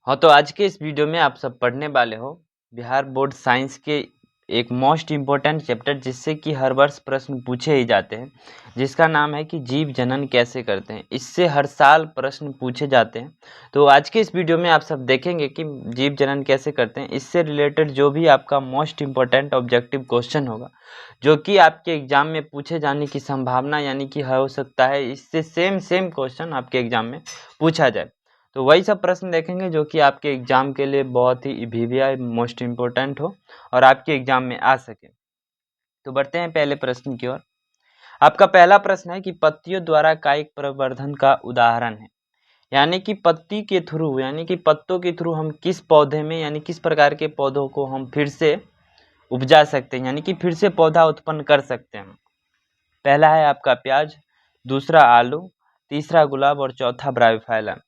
हाँ, तो आज के इस वीडियो में आप सब पढ़ने वाले हो बिहार बोर्ड साइंस के एक मोस्ट इम्पोर्टेंट चैप्टर जिससे कि हर वर्ष प्रश्न पूछे ही जाते हैं, जिसका नाम है कि जीव जनन कैसे करते हैं। इससे हर साल प्रश्न पूछे जाते हैं। तो आज के इस वीडियो में आप सब देखेंगे कि जीव जनन कैसे करते हैं। इससे रिलेटेड जो भी आपका मोस्ट इम्पोर्टेंट ऑब्जेक्टिव क्वेश्चन होगा, जो कि आपके एग्जाम में पूछे जाने की संभावना यानी कि हो सकता है इससे सेम क्वेश्चन आपके एग्जाम में पूछा जाए। तो वही सब प्रश्न देखेंगे जो कि आपके एग्जाम के लिए बहुत ही ईवीवीआई मोस्ट इम्पोर्टेंट हो और आपके एग्जाम में आ सके। तो बढ़ते हैं पहले प्रश्न की ओर। आपका पहला प्रश्न है कि पत्तियों द्वारा कायिक प्रवर्धन का उदाहरण है। यानी कि पत्ती के थ्रू यानी कि पत्तों के थ्रू हम किस पौधे में यानी किस प्रकार के पौधों को हम फिर से उपजा सकते हैं, यानी कि फिर से पौधा उत्पन्न कर सकते हैं। पहला है आपका प्याज, दूसरा आलू, तीसरा गुलाब और चौथा ब्रायोफाइलम।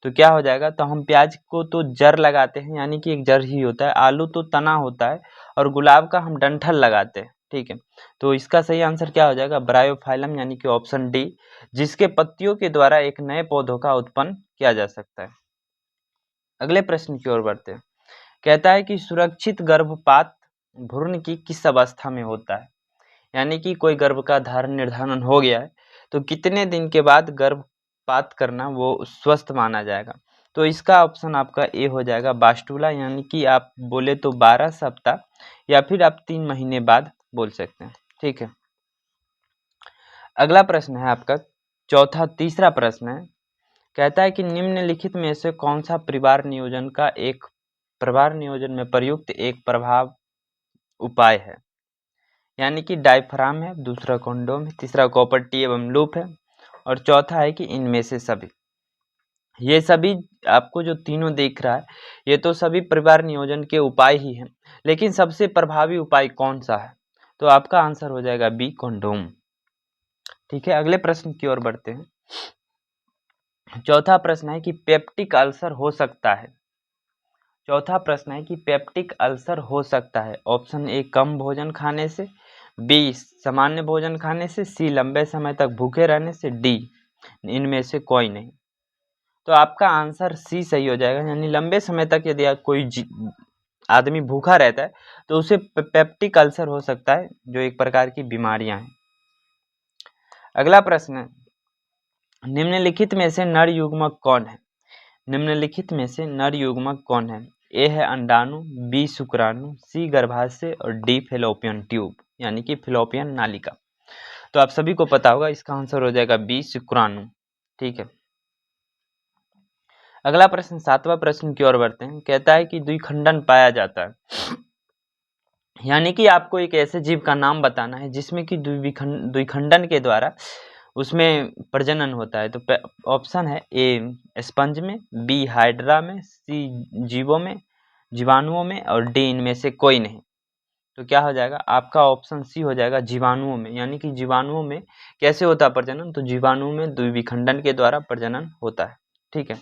तो क्या हो जाएगा, तो हम प्याज को तो जड़ लगाते हैं यानी कि एक जड़ ही होता है, आलू तो तना होता है और गुलाब का हम डंठल लगाते हैं। ठीक है, तो इसका सही आंसर क्या हो जाएगा, ब्रायोफाइलम यानी कि ऑप्शन डी, जिसके पत्तियों के द्वारा एक नए पौधों का उत्पन्न किया जा सकता है। अगले प्रश्न की ओर बढ़ते हैं। कहता है कि सुरक्षित गर्भपात भ्रूण की किस अवस्था में होता है। यानी कि कोई गर्भ का धारण निर्धारण हो गया है तो कितने दिन के बाद गर्भपात करना वो स्वस्थ माना जाएगा। तो इसका ऑप्शन आपका ए हो जाएगा, बास्टुला, यानी कि आप बोले तो 12 सप्ताह या फिर आप 3 महीने बाद बोल सकते हैं। ठीक है, अगला प्रश्न है आपका तीसरा प्रश्न है। कहता है कि निम्नलिखित में से कौन सा परिवार नियोजन में प्रयुक्त एक प्रभाव उपाय है। यानी कि डायफ्राम है, दूसरा कॉन्डोम है, तीसरा कॉपर टी एवं लूप है और चौथा है कि इनमें से सभी। ये सभी आपको जो तीनों दिख रहा है ये तो सभी परिवार नियोजन के उपाय ही हैं, लेकिन सबसे प्रभावी उपाय कौन सा है, तो आपका आंसर हो जाएगा बी, कॉन्डोम। ठीक है, अगले प्रश्न की ओर बढ़ते हैं। चौथा प्रश्न है कि पेप्टिक अल्सर हो सकता है। चौथा प्रश्न है कि पेप्टिक अल्सर हो सकता है। ऑप्शन ए, कम भोजन खाने से, बी, सामान्य भोजन खाने से, सी, लंबे समय तक भूखे रहने से, डी, इनमें से कोई नहीं। तो आपका आंसर सी सही हो जाएगा, यानी लंबे समय तक यदि कोई आदमी भूखा रहता है तो उसे पेप्टिक अल्सर हो सकता है, जो एक प्रकार की बीमारियां हैं। अगला प्रश्न है, निम्नलिखित में से नर युग्मक कौन है। निम्नलिखित में से नर युग्मक कौन है। ए है अंडाणु, बी शुक्राणु, सी गर्भाशय और डी फेलोपियन ट्यूब यानी कि फेलोपियन नालिका। तो आप सभी को पता होगा इसका आंसर हो जाएगा बी, शुक्राणु। ठीक है, अगला प्रश्न, सातवां प्रश्न की ओर बढ़ते हैं। कहता है कि द्विखंडन पाया जाता है। यानी कि आपको एक ऐसे जीव का नाम बताना है जिसमें कि द्विखंडन के द्वारा उसमें प्रजनन होता है। तो ऑप्शन है ए, स्पंज में, बी, हाइड्रा में, सी, जीवाणुओं में और डी, इनमें से कोई नहीं। तो क्या हो जाएगा, आपका ऑप्शन सी हो जाएगा, जीवाणुओं में। यानी कि जीवाणुओं में कैसे होता है प्रजनन, तो जीवाणु में द्विखंडन के द्वारा प्रजनन होता है। ठीक है,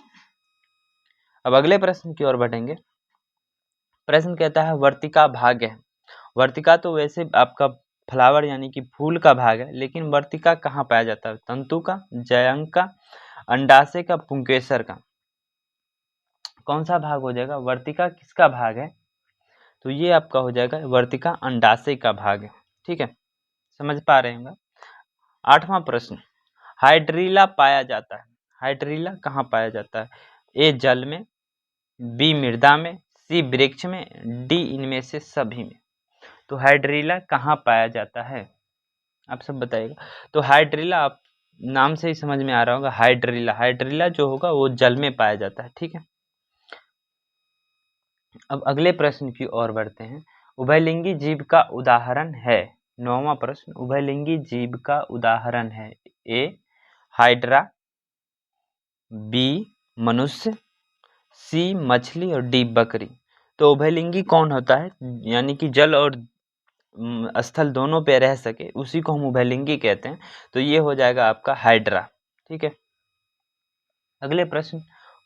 अब अगले प्रश्न की ओर बढ़ेंगे। प्रश्न कहता है वर्तिका भाग है। वर्तिका तो वैसे आपका फ्लावर यानी कि फूल का भाग है, लेकिन वर्तिका कहाँ पाया जाता है, तंतु का, जयंग का, अंडाशय का, पुंकेसर का। कौन सा भाग हो जाएगा, वर्तिका किसका भाग है, तो ये आपका हो जाएगा वर्तिका अंडाशय का भाग है। ठीक है, समझ पा रहे होंगे। आठवां प्रश्न, हाइड्रीला पाया जाता है। हाइड्रीला कहाँ पाया जाता है, ए, जल में, बी, मृदा में, सी, वृक्ष में, डी, इनमें से सभी में। तो हाइड्रीला कहाँ पाया जाता है, आप सब बताइएगा। तो हाइड्रीला आप नाम से ही समझ में आ रहा होगा, हाइड्रीला जो होगा वो जल में पाया जाता है। ठीक है, अब अगले प्रश्न की ओर बढ़ते हैं। उभयलिंगी जीव का उदाहरण है। नौवां प्रश्न, उभयलिंगी जीव का उदाहरण है। ए, हाइड्रा, बी, मनुष्य, सी, मछली और डी, बकरी। तो उभयलिंगी कौन होता है, यानी कि जल और स्थल दोनों पे रह सके, उसी को हम उभयलिंगी कहते हैं। तो ये हो जाएगा आपका हाइड्रा। ठीक है, अगले प्रश्न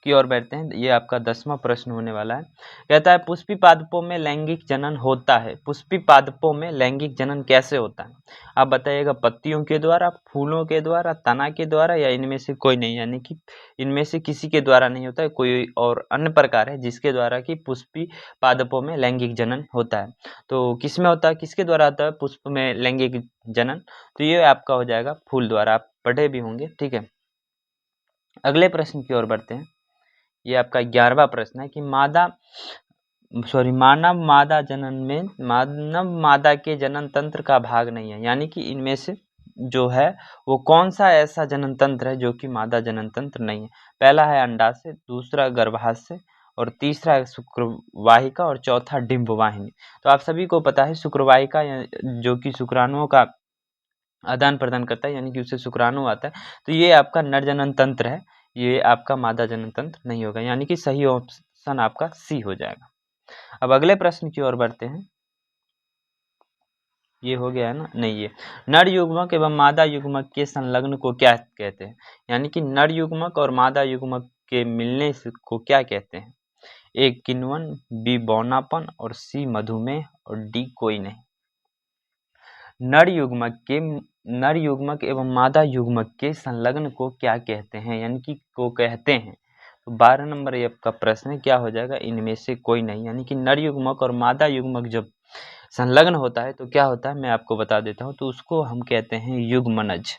की ओर बढ़ते हैं। ये आपका 10वां प्रश्न होने वाला है। कहता है पुष्पी पादपों में लैंगिक जनन होता है। पुष्पी पादपों में लैंगिक जनन कैसे होता है? आप बताइएगा, पत्तियों के द्वारा, फूलों के द्वारा, तना के द्वारा, या इनमें से कोई नहीं, यानी कि इनमें से किसी के द्वारा नहीं होता है, कोई और अन्य प्रकार है जिसके द्वारा कि पुष्पी पादपों में लैंगिक जनन होता है। तो किसमें होता है, किसके द्वारा होता है पुष्प में लैंगिक जनन? तो ये आपका हो जाएगा फूल द्वारा। आप पढ़े भी होंगे, ठीक है। अगले प्रश्न की ओर बढ़ते हैं। ये आपका 11वां प्रश्न है कि मानव मादा जनन में मानव मादा के जनन तंत्र का भाग नहीं है, यानी कि इनमें से जो है वो कौन सा ऐसा जनन तंत्र है जो कि मादा जनन तंत्र नहीं है? पहला है अंडाशय, दूसरा गर्भाशय, और तीसरा है शुक्रवाहिका, और चौथा डिंबवाहिनी। तो आप सभी को पता है शुक्रवाहिका जो कि शुक्राणुओं का आदान प्रदान करता है, यानी कि उससे शुक्राणु आता है। तो ये आपका नर जनन तंत्र है, ये आपका मादा जनन तंत्र नहीं होगा, यानी कि सही ऑप्शन आपका सी हो जाएगा। अब अगले प्रश्न की ओर बढ़ते हैं। ये हो गया है ना? नहीं, ये नर युग्मक एवं मादा युग्मक के संलग्न को क्या कहते हैं? यानी कि नर युग्मक और मादा युग्मक के मिलने को क्या कहते हैं? ए किण्वन, बी बौनापन, और सी मधुमेह, और डी कोई नहीं। नर युग्मक एवं मादा युग्मक के संलग्न को क्या कहते हैं, यानी कि को कहते हैं? तो 12 नंबर ये आपका प्रश्न है, क्या हो जाएगा? इनमें से कोई नहीं, यानी कि नर युग्मक और मादा युग्मक जब संलग्न होता है तो क्या होता है, मैं आपको बता देता हूँ। तो उसको हम कहते हैं युग्मनज।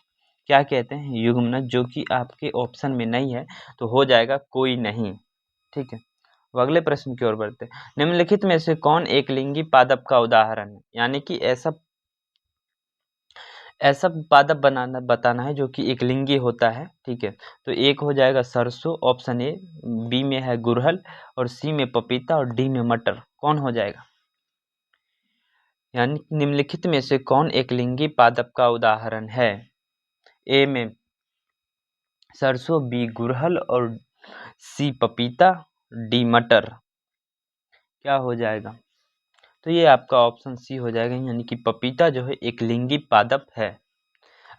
क्या कहते हैं? युग्मनज, जो कि आपके ऑप्शन में नहीं है, तो हो जाएगा कोई नहीं, ठीक है। अब अगले प्रश्न की ओर बढ़ते हैं। निम्नलिखित में से कौन एक लिंगी पादप का उदाहरण है? यानी कि ऐसा पादप बताना है जो कि एक लिंगी होता है, ठीक है। तो एक हो जाएगा सरसों, ऑप्शन ए, बी में है गुड़हल, और सी में पपीता, और डी में मटर। कौन हो जाएगा? यानी निम्नलिखित में से कौन एक लिंगी पादप का उदाहरण है? ए में सरसों, बी गुड़हल, और सी पपीता, डी मटर। क्या हो जाएगा? तो ये आपका ऑप्शन सी हो जाएगा, यानी कि पपीता जो है एक लिंगी पादप है।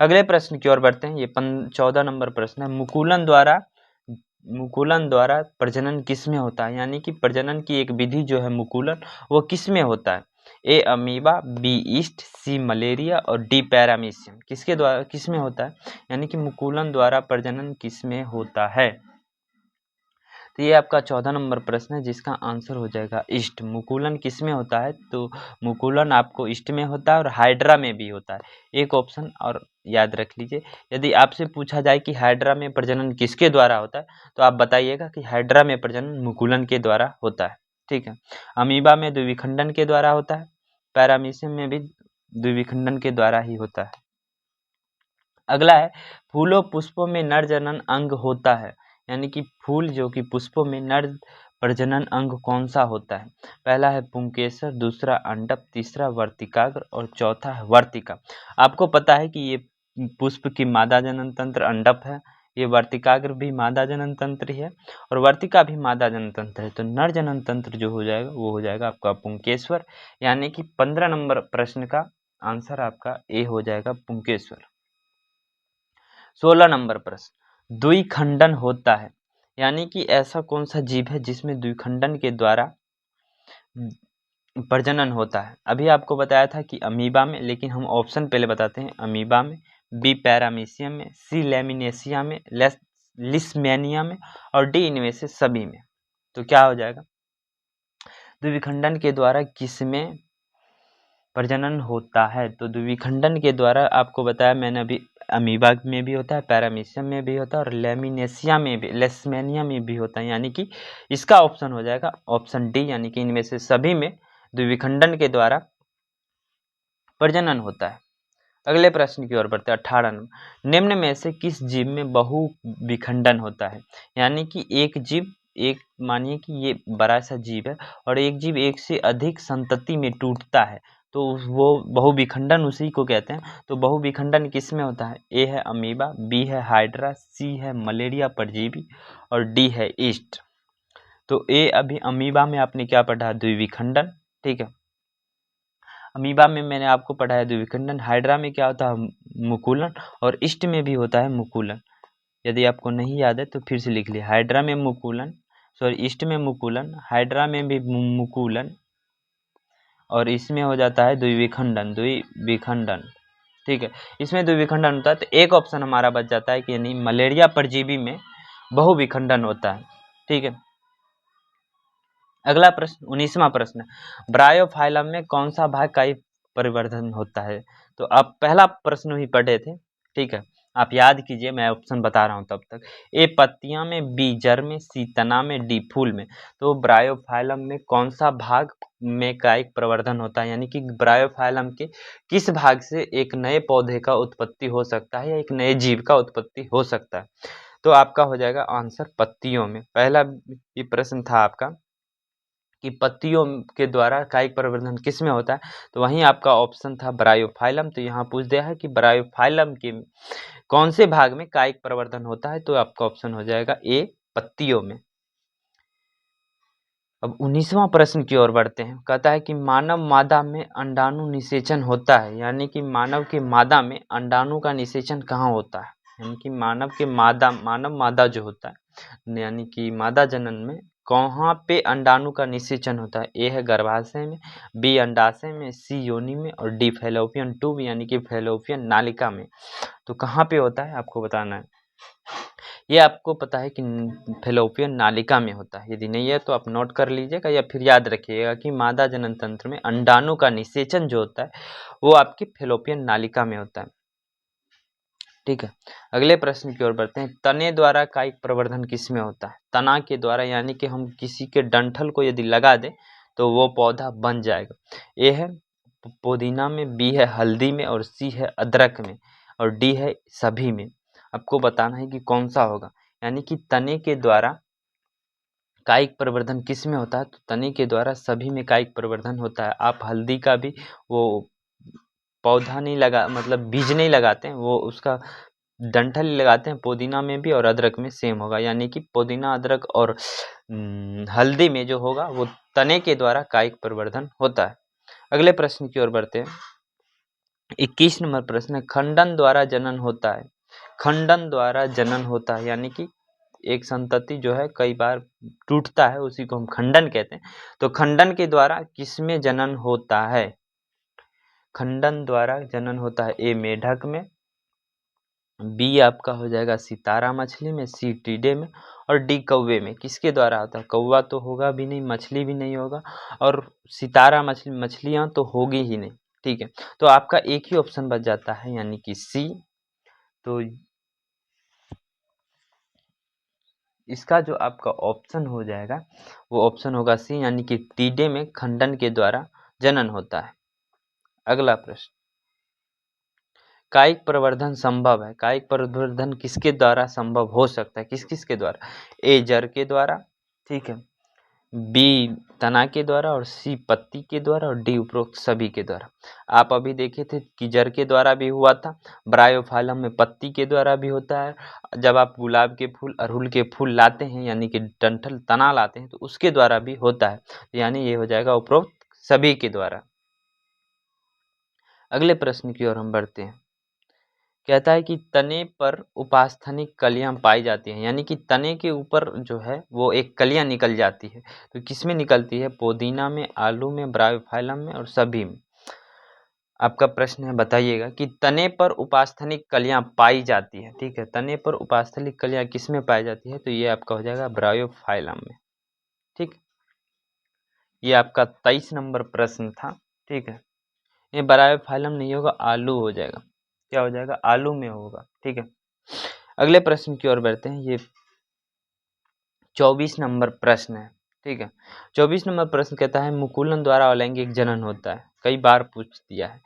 अगले प्रश्न की ओर बढ़ते हैं। ये 14 नंबर प्रश्न है। मुकुलन द्वारा प्रजनन किस में होता है? यानी कि प्रजनन की एक विधि जो है मुकुलन, वो किस में होता है? ए अमीबा, बी ईस्ट, सी मलेरिया, और डी पैरामीशियम। किसके द्वारा, किस में होता है? यानी कि मुकुलन द्वारा प्रजनन किस में होता है? तो ये आपका 14 नंबर प्रश्न है, जिसका आंसर हो जाएगा ईस्ट। मुकुलन किस में होता है? तो मुकुलन आपको ईस्ट में होता है और हाइड्रा में भी होता है। एक ऑप्शन और याद रख लीजिए, यदि आपसे पूछा जाए कि हाइड्रा में प्रजनन किसके द्वारा होता है, तो आप बताइएगा कि हाइड्रा में प्रजनन मुकुलन के द्वारा होता है, ठीक है। अमीबा में द्विविखंडन के द्वारा होता है, पैरामीशियम में भी द्विविखंडन के द्वारा ही होता है। अगला है, फूलों पुष्पों में नर जनन अंग होता है। यानी कि फूल जो कि पुष्पों में नर प्रजनन अंग कौन सा होता है? पहला है पुंकेसर, दूसरा अंडप, तीसरा वर्तिकाग्र, और चौथा है वर्तिका। आपको पता है कि ये पुष्प की मादा जनन तंत्र अंडप है, ये वर्तिकाग्र भी मादा जनन तंत्र ही है, और वर्तिका भी मादा जनन तंत्र है। तो नर जनन तंत्र जो हो जाएगा वो हो जाएगा आपका पुंकेश्वर, यानी कि 15 नंबर प्रश्न का आंसर आपका ए हो जाएगा पुंकेश्वर। 16 नंबर प्रश्न, द्विखंडन होता है। यानी कि ऐसा कौन सा जीव है जिसमें द्विखंडन के द्वारा प्रजनन होता है? अभी आपको बताया था कि अमीबा में, लेकिन हम ऑप्शन पहले बताते हैं। अमीबा में, बी पैरामीशियम में, सी लैमिनेसिया में, लिस्मेनिया में, और डी इनमें से सभी में। तो क्या हो जाएगा? द्विखंडन के द्वारा किसमें प्रजनन होता है? तो द्विखंडन के द्वारा आपको बताया मैंने अभी, अमीबा में भी होता है, पैरामीशियम में भी होता है, और लेमिनेसिया में भी, लेस्मेनिया में भी होता है। यानी कि इसका ऑप्शन हो जाएगा ऑप्शन डी, यानी कि इनमें से सभी में द्विखंडन के द्वारा प्रजनन होता है। अगले प्रश्न की ओर बढ़ते हैं। 18 नंबर, निम्न में से किस जीव में बहु विखंडन होता है? यानी कि एक जीव, एक मानिए कि ये बड़ा सा जीव है और एक जीव एक से अधिक संतति में टूटता है, तो वो बहुविखंडन उसी को कहते हैं। तो बहुविखंडन किस में होता है? ए है अमीबा, बी है हाइड्रा, सी है मलेरिया परजीवी, और डी है ईस्ट। तो ए अभी अमीबा में आपने क्या पढ़ा? द्विविखंडन, ठीक है। अमीबा में मैंने आपको पढ़ाया द्विविखंडन, हाइड्रा में क्या होता है? मुकुलन, और ईस्ट में भी होता है मुकुलन। यदि आपको नहीं याद है तो फिर से लिख लिया। हाइड्रा में मुकुलन, सॉरी ईस्ट में मुकुलन, हाइड्रा में भी मुकुलन, और इसमें हो जाता है द्विविखंडन, द्विविखंडन। ठीक है, इसमें द्विविखंडन होता है तो एक ऑप्शन हमारा बच जाता है कि यानी मलेरिया परजीवी में बहुविखंडन होता है। ठीक है, अगला प्रश्न 19वां प्रश्न, ब्रायोफाइलम में कौन सा भाग का परिवर्धन होता है? तो आप पहला प्रश्न ही पढ़े थे। ठीक है, आप याद कीजिए, मैं ऑप्शन बता रहा हूं तब तक। ए पत्तियां में, बी जड़ में, सी तना में, डी फूल में। तो ब्रायोफाइलम में कौन सा भाग में कायिक प्रवर्धन होता है, यानी कि ब्रायोफाइलम के किस भाग से एक नए पौधे का उत्पत्ति हो सकता है या एक नए जीव का उत्पत्ति हो सकता है? तो आपका हो जाएगा आंसर पत्तियों में। पहला ये प्रश्न था आपका कि पत्तियों के द्वारा कायिक प्रवर्धन किस में होता है, तो वहीं आपका ऑप्शन था ब्रायोफाइलम। तो यहाँ पूछ दिया है कि ब्रायोफाइलम के कौन से भाग में कायिक प्रवर्धन होता है, तो आपका ऑप्शन हो जाएगा ए पत्तियों में। अब 19वां प्रश्न की ओर बढ़ते हैं। कहता है कि मानव मादा में अंडाणु निषेचन होता है, यानी कि मानव के मादा में अंडाणु का निषेचन कहाँ होता है, यानी कि मानव मादा जो होता है, यानी कि मादा जनन में कहाँ पे अंडाणु का निषेचन होता है? ए है गर्भाशय में, बी अंडाशय में, सी योनि में, और डी फैलोपियन ट्यूब यानी कि फैलोपियन नालिका में। तो कहाँ पे होता है आपको बताना है। ये आपको पता है कि फैलोपियन नालिका में होता है। यदि नहीं है तो आप नोट कर लीजिएगा या फिर याद रखिएगा कि मादा जनन तंत्र में अंडाणु का निषेचन जो होता है वो आपकी फैलोपियन नालिका में होता है। ठीक है, अगले प्रश्न की ओर बढ़ते हैं। तने द्वारा कायिक प्रवर्धन किस में होता है? तना के द्वारा, यानी कि हम किसी के डंठल को यदि लगा दें तो वो पौधा बन जाएगा। ए है पुदीना में, बी है हल्दी में, और सी है अदरक में, और डी है सभी में। आपको बताना है कि कौन सा होगा, यानी कि तने के द्वारा कायिक प्रवर्धन किस में होता है? तो तने के द्वारा सभी में कायिक प्रवर्धन होता है। आप हल्दी का भी वो पौधा नहीं लगा, मतलब बीज नहीं लगाते हैं, वो उसका डंठल ही लगाते हैं। पुदीना में भी और अदरक में सेम होगा, यानी कि पुदीना, अदरक और हल्दी में जो होगा वो तने के द्वारा कायिक प्रवर्धन होता है। अगले प्रश्न की ओर बढ़ते हैं। 21 नंबर प्रश्न है, खंडन द्वारा जनन होता है। खंडन द्वारा जनन होता है, यानी कि एक संतति जो है कई बार टूटता है, उसी को हम खंडन कहते हैं। तो खंडन के द्वारा किसमें जनन होता है? खंडन द्वारा जनन होता है ए मेढक में, बी आपका हो जाएगा सितारा मछली में, सी टीडे में, और डी कौवे में। किसके द्वारा होता है? कौवा तो होगा भी नहीं, मछली भी नहीं होगा, और सितारा मछलियां तो होगी ही नहीं। ठीक है, तो आपका एक ही ऑप्शन बच जाता है, यानी कि सी। तो इसका जो आपका ऑप्शन हो जाएगा वो ऑप्शन होगा सी, यानी कि टीडे में खंडन के द्वारा जनन होता है। अगला प्रश्न, कायिक प्रवर्धन संभव है। कायिक प्रवर्धन किसके द्वारा संभव हो सकता है, किस किस के द्वारा? ए जड़ के द्वारा, ठीक है, बी तना के द्वारा, और सी पत्ती के द्वारा, और डी उपरोक्त सभी के द्वारा। आप अभी देखे थे कि जड़ के द्वारा भी हुआ था, ब्रायोफाइलम में पत्ती के द्वारा भी होता है, जब आप गुलाब के फूल, अड़हुल के फूल लाते हैं यानी कि डंठल तना लाते हैं तो उसके द्वारा भी होता है, यानी ये हो जाएगा उपरोक्त सभी के द्वारा। अगले प्रश्न की ओर हम बढ़ते हैं। कहता है कि तने पर उपास्थनिक कलियां पाई जाती हैं, यानी कि तने के ऊपर जो है वो एक कलियां निकल जाती है। तो किसमें निकलती है? पुदीना में, आलू में, ब्रायोफाइलम में, और सभी में। आपका प्रश्न है, बताइएगा कि तने पर उपास्थनिक कलियां पाई जाती है। ठीक है, तने पर उपास्थनिक कलियां किस में पाई जाती है? तो ये आपका हो जाएगा ब्रायोफाइलम में। ठीक, ये आपका 23 नंबर प्रश्न था। ठीक है, ये ब्रायोफाइलम नहीं होगा, आलू हो जाएगा। क्या हो जाएगा? आलू में होगा। ठीक है, अगले प्रश्न की ओर बढ़ते हैं। ये 24 नंबर प्रश्न है। ठीक है, 24 नंबर प्रश्न कहता है मुकुलन द्वारा अलैंगिक जनन होता है। कई बार पूछ दिया है।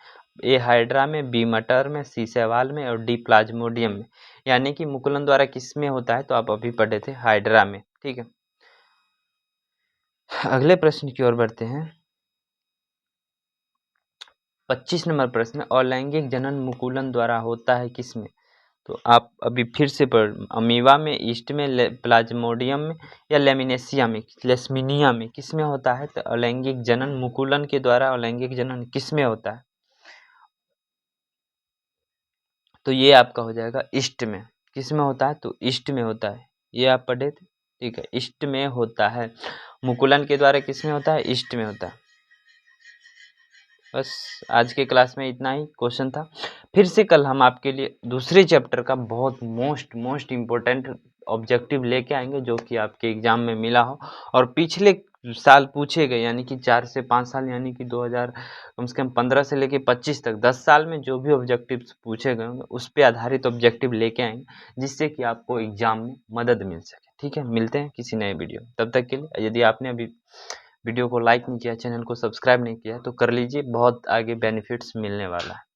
ए हाइड्रा में, बी मटर में, सी शैवाल में, और डी प्लाज्मोडियम में। यानी कि मुकुलन द्वारा किस में होता है? तो आप अभी पढ़े थे हाइड्रा में। ठीक है, अगले प्रश्न की ओर बढ़ते हैं। 25 नंबर प्रश्न, अलैंगिक जनन मुकुलन द्वारा होता है किसमें? तो आप अभी फिर से पढ़, अमीबा में, ईस्ट में, प्लाज्मोडियम में, या लेमिनेसिया में, लेस्मिनिया में, किस में होता है? तो अलैंगिक जनन मुकुलन के द्वारा अलैंगिक जनन किस में होता है? तो ये आपका हो जाएगा ईस्ट में। किस में होता है? तो ईस्ट में होता है। ये आप पढ़े थे, ठीक है, ईस्ट में होता है। मुकुलन के द्वारा किस में होता है? ईस्ट में होता है। बस आज के क्लास में इतना ही क्वेश्चन था। फिर से कल हम आपके लिए दूसरे चैप्टर का बहुत मोस्ट इम्पोर्टेंट ऑब्जेक्टिव लेके आएंगे, जो कि आपके एग्जाम में मिला हो और पिछले साल पूछे गए, यानी कि 4 से 5 साल, यानी कि 2000 कम से कम 15 से लेके 25 तक 10 साल में जो भी ऑब्जेक्टिव्स पूछे गए होंगे उस पे आधारित ऑब्जेक्टिव लेके आएंगे, जिससे कि आपको एग्जाम में मदद मिल सके। ठीक है, मिलते हैं किसी नए वीडियो, तब तक के लिए यदि आपने अभी वीडियो को लाइक नहीं किया, चैनल को सब्सक्राइब नहीं किया तो कर लीजिए, बहुत आगे बेनिफिट्स मिलने वाला है।